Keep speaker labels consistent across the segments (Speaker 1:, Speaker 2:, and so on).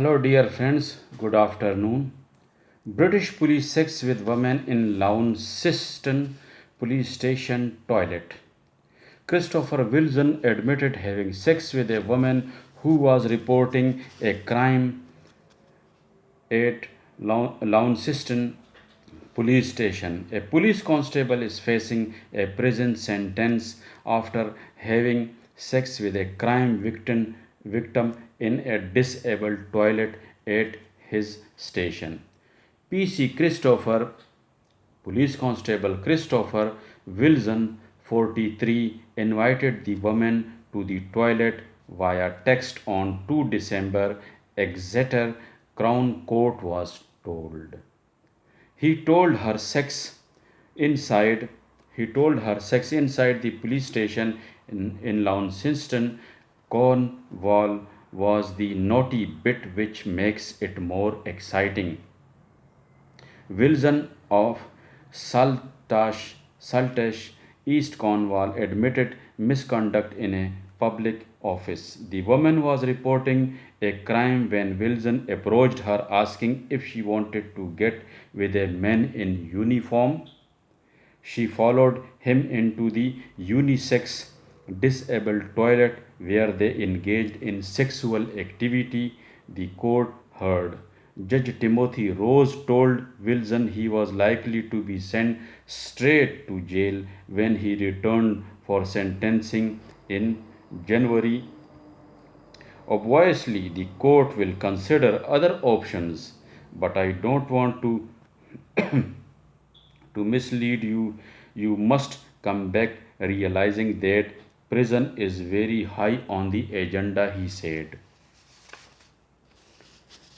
Speaker 1: Hello, dear friends. Good afternoon. British police sex with woman in Launceston police station toilet. Christopher Wilson admitted having sex with a woman who was reporting a crime at Launceston police station. A police constable is facing a prison sentence after having sex with a victim in a disabled toilet at his station. PC Christopher, Police Constable Christopher Wilson, 43, invited the woman to the toilet via text on 2 December, Exeter Crown Court was told. He told her sex inside he told her sex inside the police station in Launceston, Cornwall was the naughty bit which makes it more exciting. Wilson of Saltash, East Cornwall, admitted misconduct in a public office. The woman was reporting a crime when Wilson approached her asking if she wanted to get with a man in uniform. She followed him into the unisex disabled toilet where they engaged in sexual activity, the court heard. Judge Timothy Rose told Wilson he was likely to be sent straight to jail when he returned for sentencing in January. Obviously, the court will consider other options, but I don't want to mislead you. You must come back realizing that prison is very high on the agenda, he said.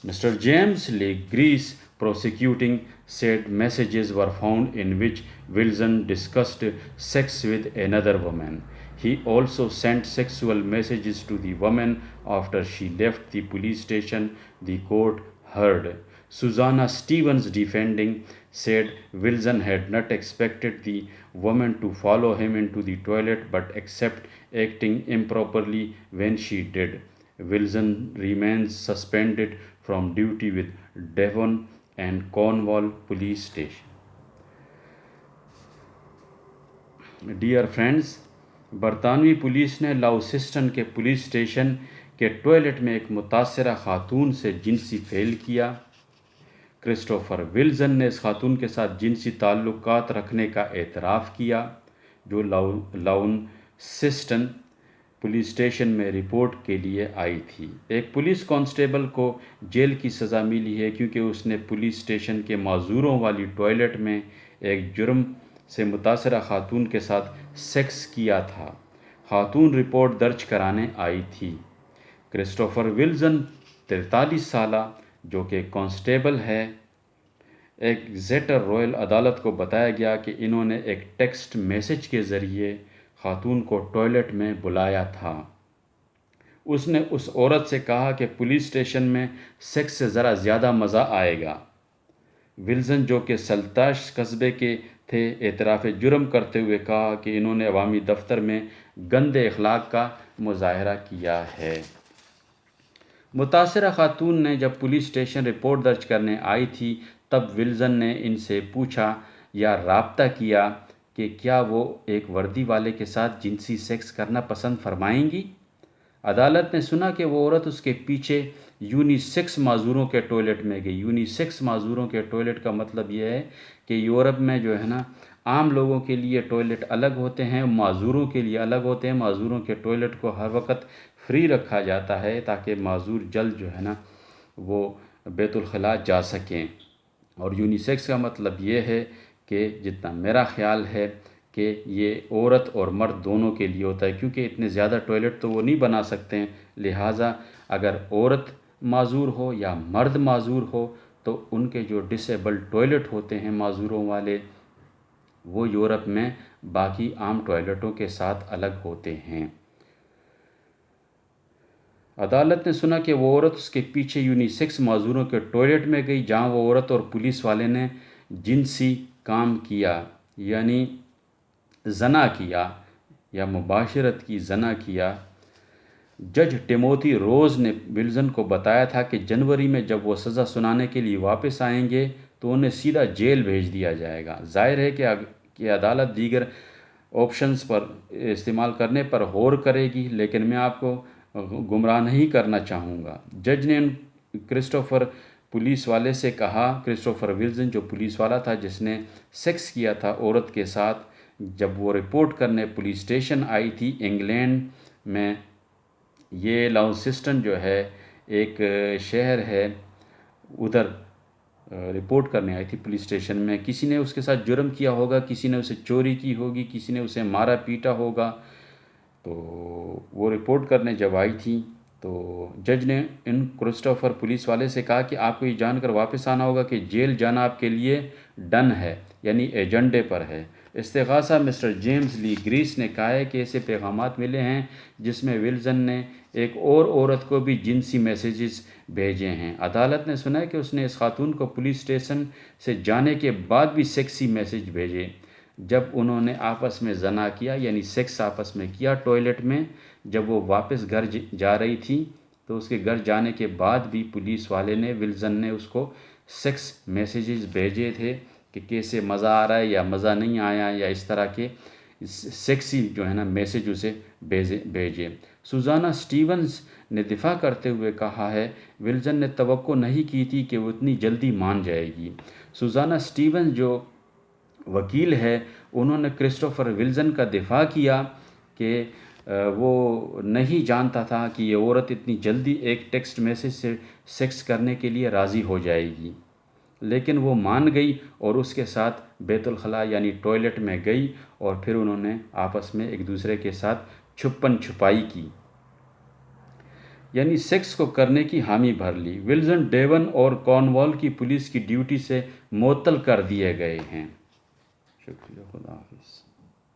Speaker 1: Mr. James Legrees, prosecuting, said messages were found in which Wilson discussed sex with another woman. He also sent sexual messages to the woman after she left the police station, the court heard. Susanna Stevens, defending, said Wilson had not expected the woman to follow him into the toilet but except acting improperly when she did. Wilson remains suspended from duty with Devon and Cornwall police station. Dear friends, برطانوی police نے لاؤسسٹن کے police station کے toilet میں ایک متاثرہ خاتون سے جنسی فعل کیا. کرسٹوفر ولزن نے اس خاتون کے ساتھ جنسی تعلقات رکھنے کا اعتراف کیا جو لاؤنسسٹن پولیس اسٹیشن میں رپورٹ کے لیے آئی تھی. ایک پولیس کانسٹیبل کو جیل کی سزا ملی ہے کیونکہ اس نے پولیس اسٹیشن کے معذوروں والی ٹوائلٹ میں ایک جرم سے متاثرہ خاتون کے ساتھ سیکس کیا تھا. خاتون رپورٹ درج کرانے آئی تھی. کرسٹوفر ولزن 43 سالہ جو کہ کانسٹیبل ہے ایگزیٹر رویل عدالت کو بتایا گیا کہ انہوں نے ایک ٹیکسٹ میسج کے ذریعے خاتون کو ٹوائلٹ میں بلایا تھا. اس نے اس عورت سے کہا کہ پولیس اسٹیشن میں سیکس سے ذرا زیادہ مزہ آئے گا. ولزن جو کہ سلتاش قصبے کے تھے اعتراف جرم کرتے ہوئے کہا کہ انہوں نے عوامی دفتر میں گندے اخلاق کا مظاہرہ کیا ہے. متاثرہ خاتون نے جب پولیس اسٹیشن رپورٹ درج کرنے آئی تھی تب ولزن نے ان سے پوچھا یا رابطہ کیا کہ کیا وہ ایک وردی والے کے ساتھ جنسی سیکس کرنا پسند فرمائیں گی. عدالت نے سنا کہ وہ عورت اس کے پیچھے یونیسیکس معذوروں کے ٹوائلٹ میں گئی. یونیسیکس معذوروں کے ٹوائلٹ کا مطلب یہ ہے کہ یورپ میں جو ہے نا عام لوگوں کے لیے ٹوائلٹ الگ ہوتے ہیں، معذوروں کے لیے الگ ہوتے ہیں. معذوروں کے ٹوائلٹ کو ہر وقت فری رکھا جاتا ہے تاکہ معذور جلد جو ہے نا وہ بیت الخلاء جا سکیں. اور یونیسیکس کا مطلب یہ ہے کہ جتنا میرا خیال ہے کہ یہ عورت اور مرد دونوں کے لیے ہوتا ہے کیونکہ اتنے زیادہ ٹوائلٹ تو وہ نہیں بنا سکتے ہیں. لہٰذا اگر عورت معذور ہو یا مرد معذور ہو تو ان کے جو ڈسیبل ٹوائلٹ ہوتے ہیں معذوروں والے وہ یورپ میں باقی عام ٹوائلٹوں کے ساتھ الگ ہوتے ہیں. عدالت نے سنا کہ وہ عورت اس کے پیچھے یونیسیکس معذوروں کے ٹوائلٹ میں گئی جہاں وہ عورت اور پولیس والے نے جنسی کام کیا یعنی زنا کیا یا مباشرت کی زنا کیا. جج ٹیموتھی روز نے ولزن کو بتایا تھا کہ جنوری میں جب وہ سزا سنانے کے لیے واپس آئیں گے تو انہیں سیدھا جیل بھیج دیا جائے گا۔ ظاہر ہے کہ عدالت دیگر آپشنز پر استعمال کرنے پر غور کرے گی، لیکن میں آپ کو گمراہ نہیں کرنا چاہوں گا۔ جج نے کرسٹوفر پولیس والے سے کہا، کرسٹوفر ولزن جو پولیس والا تھا جس نے سیکس کیا تھا عورت کے ساتھ، جب وہ رپورٹ کرنے پولیس اسٹیشن آئی تھی انگلینڈ میں، یہ لاؤسسٹن جو ہے ایک شہر ہے، ادھر رپورٹ کرنے آئی تھی پولیس اسٹیشن میں۔ کسی نے اس کے ساتھ جرم کیا ہوگا، کسی نے اسے چوری کی ہوگی، کسی نے اسے مارا پیٹا ہوگا، تو وہ رپورٹ کرنے جب آئی تھی تو جج نے کرسٹوفر پولیس والے سے کہا کہ آپ کو یہ جان کر واپس آنا ہوگا کہ جیل جانا آپ کے لیے ڈن ہے، یعنی ایجنڈے پر ہے۔ استغاثہ مسٹر جیمز لی گریس نے کہا ہے کہ ایسے پیغامات ملے ہیں جس میں ولزن نے ایک اور عورت کو بھی جنسی میسیجز بھیجے ہیں۔ عدالت نے سنا ہے کہ اس نے اس خاتون کو پولیس اسٹیشن سے جانے کے بعد بھی سیکسی میسیج بھیجے جب انہوں نے آپس میں زنا کیا، یعنی سیکس آپس میں کیا ٹوائلٹ میں۔ جب وہ واپس گھر جا رہی تھی تو اس کے گھر جانے کے بعد بھی پولیس والے نے ولزن نے اس کو سیکس میسیجز بھیجے تھے کہ کیسے مزہ آ رہا ہے یا مزہ نہیں آیا، یا اس طرح کے سیکسی جو ہے نا میسیج اسے بھیجے۔ سوزانا سٹیونز نے دفاع کرتے ہوئے کہا ہے، ولزن نے توقع نہیں کی تھی کہ وہ اتنی جلدی مان جائے گی۔ سوزانا سٹیونز جو وکیل ہے، انہوں نے کرسٹوفر ولزن کا دفاع کیا کہ وہ نہیں جانتا تھا کہ یہ عورت اتنی جلدی ایک ٹیکسٹ میسیج سے سیکس کرنے کے لیے راضی ہو جائے گی، لیکن وہ مان گئی اور اس کے ساتھ بیت الخلاء یعنی ٹوائلٹ میں گئی، اور پھر انہوں نے آپس میں ایک دوسرے کے ساتھ چھپن چھپائی کی، یعنی سیکس کو کرنے کی حامی بھر لی۔ ولزن ڈیون اور کارنوال کی پولیس کی ڈیوٹی سے معطل کر دیے گئے ہیں۔ شکریہ، خدا حافظ۔